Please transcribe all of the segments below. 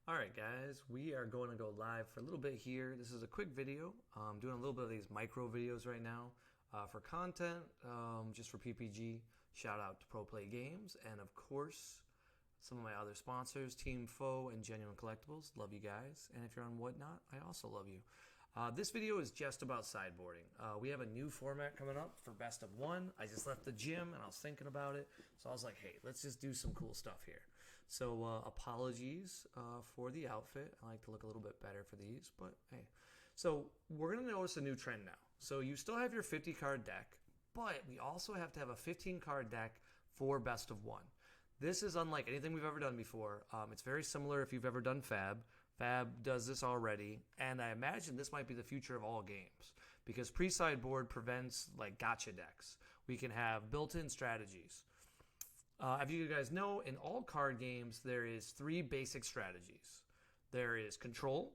All right, guys, we are going to go live for a little bit here. This is a quick video. I'm doing a little bit of these micro videos right now for content, just for PPG. Shout out to Pro Play Games, and of course, some of my other sponsors, Team Foe and Genuine Collectibles. Love you guys. And if you're on Whatnot, I also love you. This video is just about sideboarding. We have a new format coming up for Best of One. I just left the gym and I was thinking about it. So I was like, hey, let's just do some cool stuff here. So apologies for the outfit. I like to look a little bit better for these, but hey. So we're going to notice a new trend now. So you still have your 50 card deck, but we also have to have a 15 card deck for Best of One. This is unlike anything we've ever done before. It's very similar if you've ever done Fab. Fab does this already, and I imagine this might be the future of all games because pre-sideboard prevents like gotcha decks. We can have built-in strategies. If you guys know, in all card games, there is 3 basic strategies. There is control,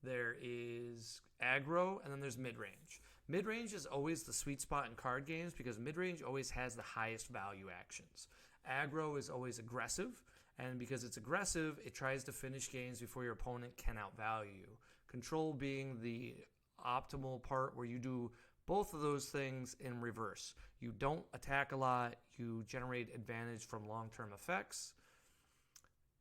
there is aggro, and then there's mid-range. Mid-range is always the sweet spot in card games because mid-range always has the highest value actions. Aggro is always aggressive, and because it's aggressive, it tries to finish games before your opponent can outvalue you. Control being the optimal part where you do both of those things in reverse. You don't attack a lot, you generate advantage from long-term effects.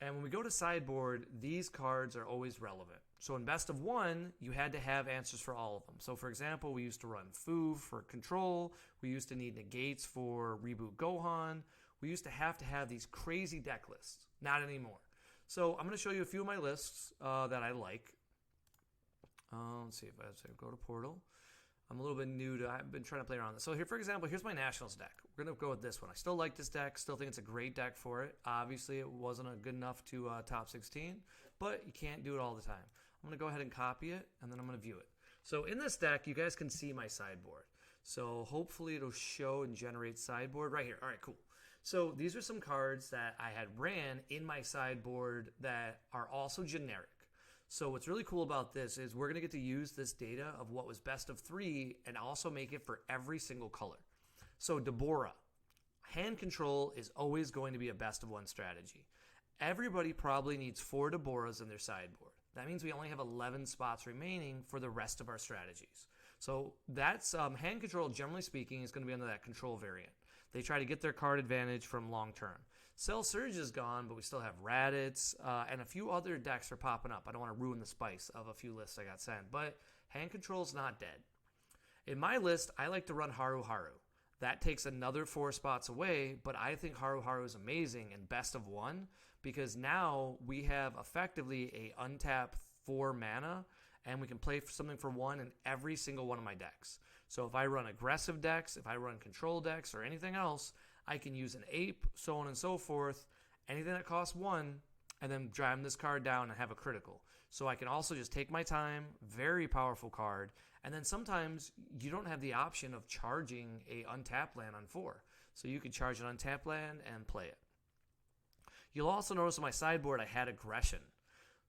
And when we go to sideboard, these cards are always relevant. So in Best of One, you had to have answers for all of them. So for example, we used to run Fu for control. We used to need negates for Reboot Gohan. We used to have these crazy deck lists. Not anymore. So I'm going to show you a few of my lists that I like. Let's see if I have to go to Portal. I'm a little bit new to, I've been trying to play around this. So here, for example, here's my Nationals deck. We're going to go with this one. I still like this deck. Still think it's a great deck for it. Obviously, it wasn't good enough to top 16, but you can't do it all the time. I'm going to go ahead and copy it, and then I'm going to view it. So in this deck, you guys can see my sideboard. So hopefully it'll show and generate sideboard right here. All right, cool. So these are some cards that I had ran in my sideboard that are also generic. So what's really cool about this is we're going to get to use this data of what was best of 3 and also make it for every single color. So Deborah, hand control is always going to be a best of 1 strategy. Everybody probably needs 4 Deborahs in their sideboard. That means we only have 11 spots remaining for the rest of our strategies. So that's hand control, generally speaking, is going to be under that control variant. They try to get their card advantage from long term. Cell Surge is gone, but we still have Raditz, and a few other decks are popping up. I don't want to ruin the spice of a few lists I got sent, but hand control is not dead. In my list, I like to run Haru Haru. That takes another 4 spots away, but I think Haru Haru is amazing in Best of One because now we have effectively a untap 4 mana, and we can play something for 1 in every single one of my decks. So if I run aggressive decks, if I run control decks, or anything else, I can use an ape, so on and so forth, anything that costs 1, and then jam this card down and have a critical. So I can also just take my time, very powerful card, and then sometimes you don't have the option of charging a untapped land on 4. So you can charge an untapped land and play it. You'll also notice on my sideboard I had aggression.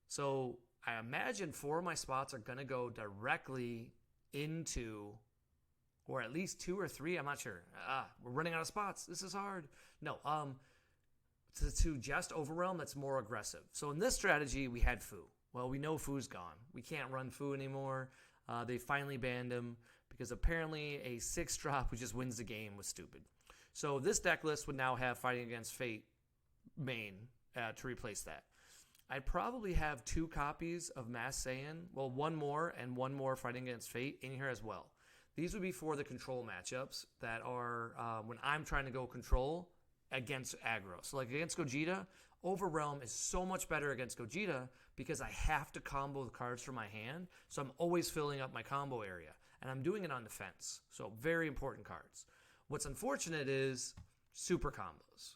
So I imagine 4 of my spots are going to go directly into, or at least 2 or 3, I'm not sure. We're running out of spots. This is hard. No, to just Overwhelm, that's more aggressive. So in this strategy, we had Fu. Well, we know Fu's gone. We can't run Fu anymore. They finally banned him because apparently a 6-drop who just wins the game was stupid. So this deck list would now have Fighting Against Fate main to replace that. I'd probably have 2 copies of Mass Saiyan, well, 1 more and 1 more Fighting Against Fate in here as well. These would be for the control matchups that are when I'm trying to go control against aggro. So like against Gogeta, Overwhelm is so much better against Gogeta because I have to combo the cards from my hand. So I'm always filling up my combo area. And I'm doing it on defense. So very important cards. What's unfortunate is super combos.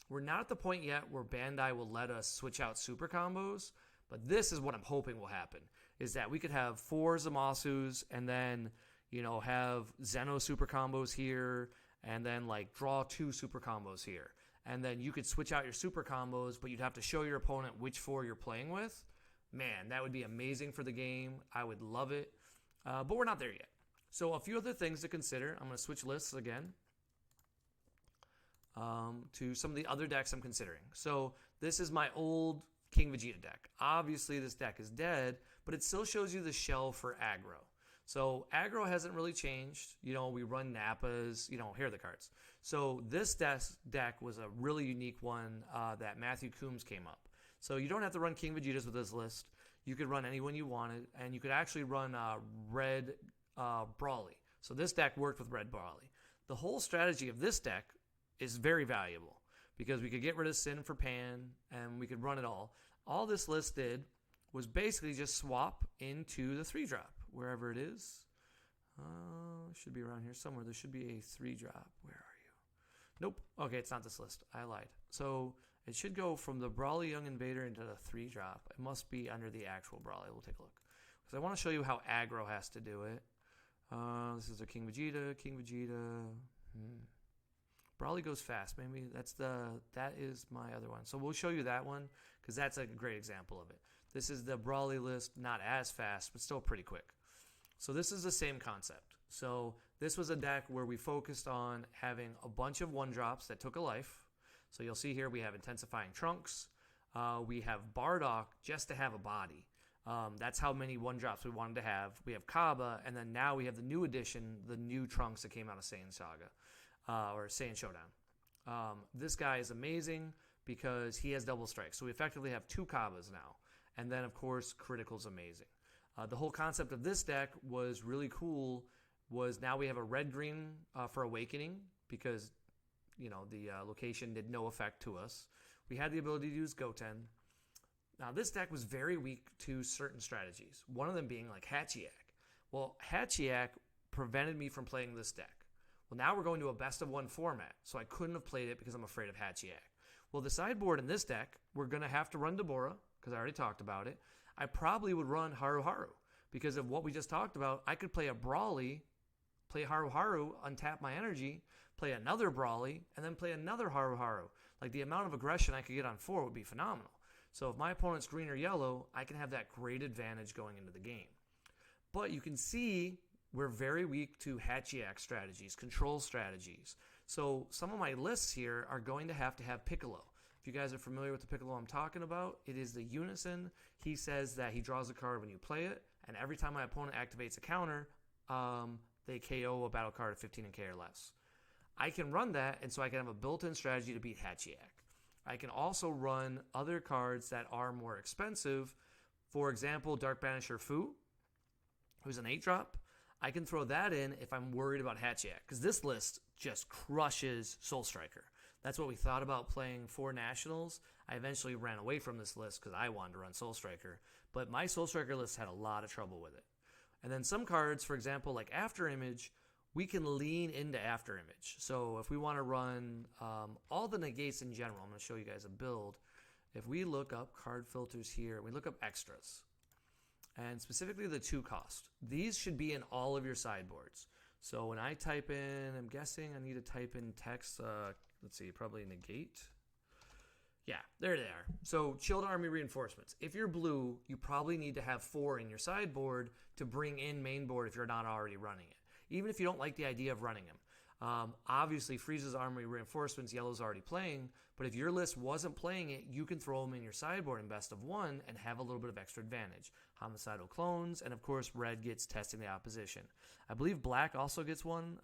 We're not at the point yet where Bandai will let us switch out super combos, but this is what I'm hoping will happen, is that we could have 4 Zamasus and then, have Zeno super combos here, and then like draw 2 super combos here. And then you could switch out your super combos, but you'd have to show your opponent which 4 you're playing with. Man, that would be amazing for the game. I would love it. But we're not there yet. So a few other things to consider. I'm going to switch lists again to some of the other decks I'm considering. So this is my old King Vegeta deck. Obviously, this deck is dead, but it still shows you the shell for aggro. So aggro hasn't really changed. You know, we run Nappas, you know, here are the cards. So this deck was a really unique one that Matthew Coombs came up. So you don't have to run King Vegetas with this list. You could run anyone you wanted, and you could actually run Red Brawly. So this deck worked with Red Brawly. The whole strategy of this deck is very valuable because we could get rid of Sin for Pan, and we could run it all. All this list did was basically just swap into the 3-drop, wherever it is. It should be around here somewhere. There should be a 3-drop. Where are you? Nope. Okay, it's not this list. I lied. So it should go from the Brawly Young Invader into the 3-drop. It must be under the actual Brawly. We'll take a look. Because I want to show you how aggro has to do it. This is a King Vegeta. Brawly goes fast. Maybe that is my other one. So we'll show you that one because that's a great example of it. This is the Brawly list, not as fast, but still pretty quick. So this is the same concept. So this was a deck where we focused on having a bunch of 1-drops that took a life. So you'll see here we have Intensifying Trunks. We have Bardock just to have a body. That's how many 1-drops we wanted to have. We have Kaba, and then now we have the new edition, the new Trunks that came out of Saiyan Saga, or Saiyan Showdown. This guy is amazing because he has double strike. So we effectively have 2 Kabas now. And then, of course, Critical's amazing. The whole concept of this deck was really cool, was now we have a red-green for Awakening because, you know, the location did no effect to us. We had the ability to use Goten. Now, this deck was very weak to certain strategies, one of them being like Hachiyak. Well, Hachiyak prevented me from playing this deck. Well, now we're going to a best-of-1 format, so I couldn't have played it because I'm afraid of Hachiyak. Well, the sideboard in this deck, we're going to have to run Deborah, because I already talked about it. I probably would run Haru Haru, because of what we just talked about. I could play a Brawly, play Haru Haru, untap my energy, play another Brawly, and then play another Haru Haru. Like, the amount of aggression I could get on 4 would be phenomenal. So if my opponent's green or yellow, I can have that great advantage going into the game. But you can see we're very weak to Hachiyak strategies, control strategies. So some of my lists here are going to have Piccolo. If you guys are familiar with the Piccolo I'm talking about, it is the Unison. He says that he draws a card when you play it, and every time my opponent activates a counter, they KO a battle card of 15 and K or less. I can run that, and so I can have a built-in strategy to beat Hachiyak. I can also run other cards that are more expensive. For example, Dark Banisher Fu, who's an 8-drop. I can throw that in if I'm worried about Hachiyak, because this list just crushes Soul Striker. That's what we thought about playing for Nationals. I eventually ran away from this list because I wanted to run Soul Striker, but my Soul Striker list had a lot of trouble with it. And then some cards, for example, like After Image, we can lean into After Image. So if we want to run all the negates in general, I'm going to show you guys a build. If we look up card filters here, we look up extras, and specifically the 2 cost. These should be in all of your sideboards. So when I type in, I'm guessing I need to type in text, let's see, probably negate. Yeah, there they are. So Chilled Army Reinforcements. If you're blue, you probably need to have 4 in your sideboard to bring in main board if you're not already running it, even if you don't like the idea of running them. Obviously, Frieza's Army Reinforcements, yellow's already playing, but if your list wasn't playing it, you can throw them in your sideboard in best of 1 and have a little bit of extra advantage. Homicidal Clones, and of course, red gets Testing the Opposition. I believe black also gets one,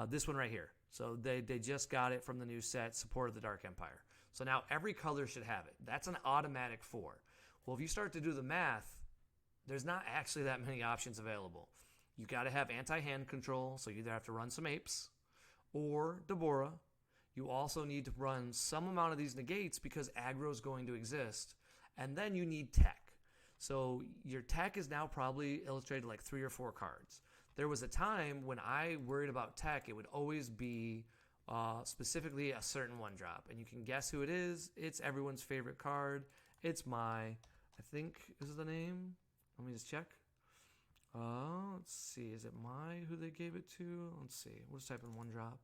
this one right here. So they just got it from the new set, Support of the Dark Empire. So now every color should have it. That's an automatic 4. Well, if you start to do the math, there's not actually that many options available. You got to have anti-hand control, so you either have to run some apes or Deborah. You also need to run some amount of these negates because aggro is going to exist. And then you need tech. So your tech is now probably illustrated like 3 or 4 cards. There was a time when I worried about tech, it would always be specifically a certain 1-drop. And you can guess who it is. It's everyone's favorite card. It's I think, is the name? Let me just check. Let's see. Is it who they gave it to? Let's see. We'll just type in 1-drop.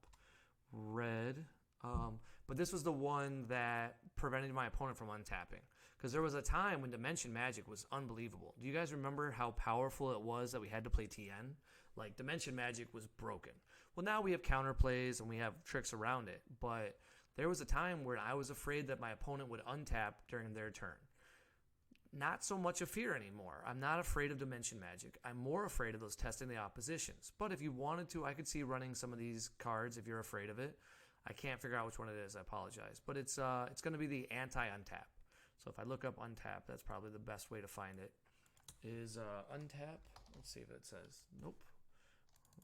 Red. But this was the one that prevented my opponent from untapping. Because there was a time when Dimension Magic was unbelievable. Do you guys remember how powerful it was that we had to play TN? Like, Dimension Magic was broken. Well, now we have counterplays and we have tricks around it. But There was a time where I was afraid that my opponent would untap during their turn. Not so much a fear anymore. I'm not afraid of Dimension Magic. I'm more afraid of those testing the oppositions. But if you wanted to, I could see running some of these cards if you're afraid of it. I can't figure out which one it is. I apologize. But it's going to be the anti-untap. So if I look up untap, that's probably the best way to find it. Is untap. Let's see if it says. Nope.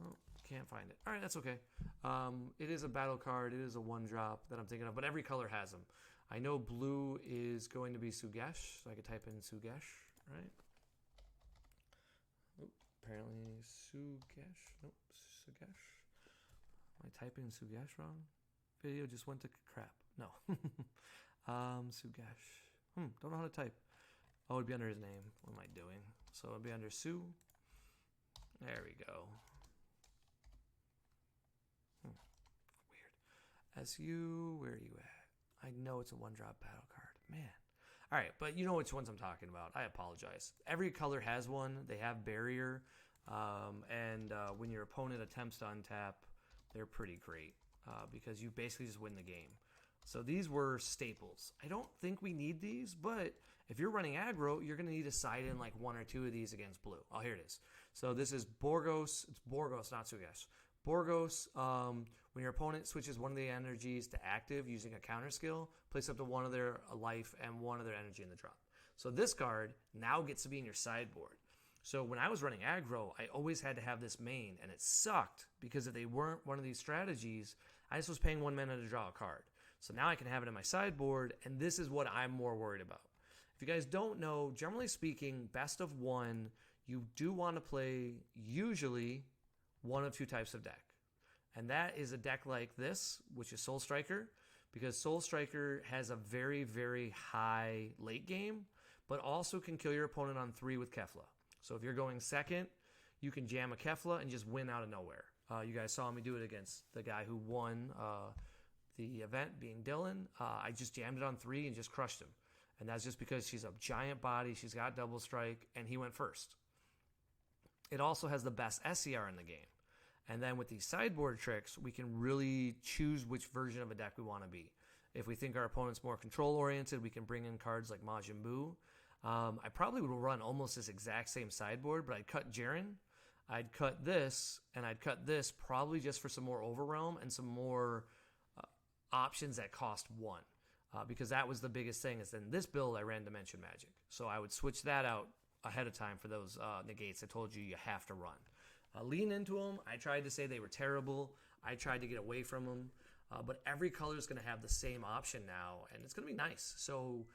Oh, can't find it. All right, that's okay. It is a battle card. It is a 1-drop that I'm thinking of. But every color has them. I know blue is going to be Sugesh, so I could type in Sugesh, right? Oop, apparently Sugesh. Nope, Sugesh. Am I typing Sugesh wrong? Video just went to crap. No. Sugesh. Don't know how to type. Oh, it'd be under his name. What am I doing? So it'd be under Su. There we go. Weird. SU, where are you at? I know it's a 1-drop battle card. Man. All right, but you know which ones I'm talking about. I apologize. Every color has one. They have barrier. And when your opponent attempts to untap, they're pretty great because you basically just win the game. So these were staples. I don't think we need these, but if you're running aggro, you're going to need to side in like 1 or 2 of these against blue. Oh, here it is. So this is Borgos. It's Borgos, not Sugesh. Borgos, when your opponent switches one of the energies to active using a counter skill, place up to 1 of their life and 1 of their energy in the drop. So this card now gets to be in your sideboard. So when I was running aggro, I always had to have this main, and it sucked because if they weren't one of these strategies, I just was paying 1 mana to draw a card. So now I can have it in my sideboard, and this is what I'm more worried about. If you guys don't know, generally speaking, best of 1, you do want to play usually 1 of 2 types of deck. And that is a deck like this, which is Soul Striker, because Soul Striker has a very, very high late game, but also can kill your opponent on 3 with Kefla. So if you're going second, you can jam a Kefla and just win out of nowhere. You guys saw me do it against the guy who won the event, being Dylan. I just jammed it on 3 and just crushed him. And that's just because she's a giant body, she's got double strike, and he went first. It also has the best SCR in the game. And then with these sideboard tricks, we can really choose which version of a deck we want to be. If we think our opponent's more control-oriented, we can bring in cards like Majin Buu. I probably would run almost this exact same sideboard, but I'd cut Jaren, I'd cut this, and I'd cut this probably just for some more Overwhelm and some more options that cost 1. Because that was the biggest thing, is in this build I ran Dimension Magic. So I would switch that out ahead of time for those negates I told you have to run. Lean into them. I tried to say they were terrible. I tried to get away from them. But every color is going to have the same option now, and it's going to be nice. So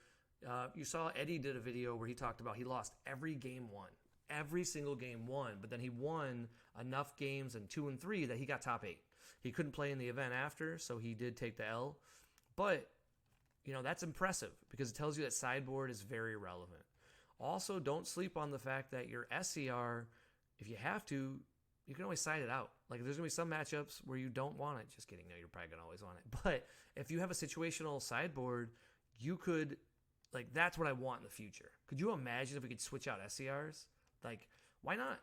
you saw Eddie did a video where he talked about he lost every game 1. Every single game 1, but then he won enough games in 2 and 3 that he got top 8. He couldn't play in the event after, so he did take the L. But, you know, that's impressive because it tells you that sideboard is very relevant. Also, don't sleep on the fact that your SCR, if you have to, you can always side it out. Like, there's going to be some matchups where you don't want it. Just kidding. No, you're probably going to always want it. But if you have a situational sideboard, you could, like, that's what I want in the future. Could you imagine if we could switch out SCRs? Like, why not?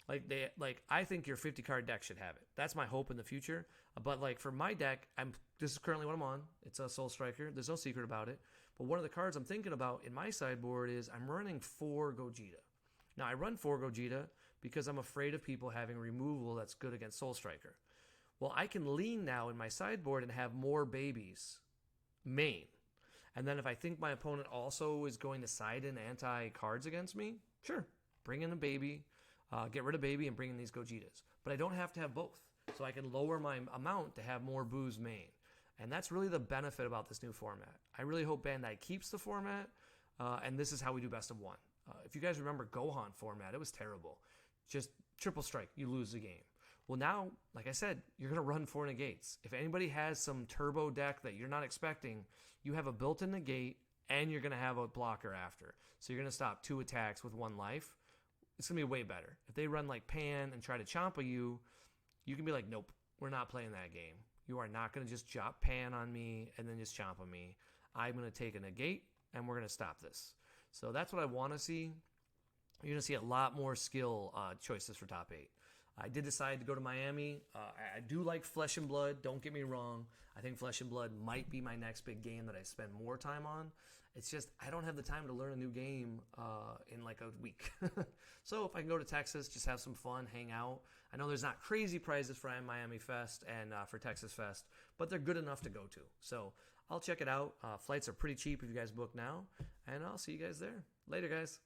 I think your 50-card deck should have it. That's my hope in the future. But, like, for my deck, this is currently what I'm on. It's a Soul Striker. There's no secret about it. But one of the cards I'm thinking about in my sideboard is I'm running 4 Gogeta. Now, I run 4 Gogeta because I'm afraid of people having removal that's good against Soul Striker. Well, I can lean now in my sideboard and have more babies main. And then if I think my opponent also is going to side in anti-cards against me, sure, bring in a baby, get rid of baby, and bring in these Gogetas. But I don't have to have both. So I can lower my amount to have more Buu's main. And that's really the benefit about this new format. I really hope Bandai keeps the format, and this is how we do best of 1. If you guys remember Gohan format, it was terrible. Just triple strike, you lose the game. Well, now, like I said, you're going to run 4 negates. If anybody has some turbo deck that you're not expecting, you have a built-in negate, and you're going to have a blocker after. So you're going to stop 2 attacks with 1 life. It's going to be way better. If they run like Pan and try to Champa you, you can be like, nope, we're not playing that game. You are not going to just drop Pan on me and then just Champa me. I'm going to take a negate, and we're going to stop this. So that's what I want to see. You're going to see a lot more skill choices for top 8. I did decide to go to Miami. I do like Flesh and Blood, don't get me wrong. I think Flesh and Blood might be my next big game that I spend more time on. It's just I don't have the time to learn a new game in like a week. So if I can go to Texas, just have some fun, hang out. I know there's not crazy prizes for Miami Fest and for Texas Fest, but they're good enough to go to. So I'll check it out. Flights are pretty cheap if you guys book now, and I'll see you guys there. Later, guys.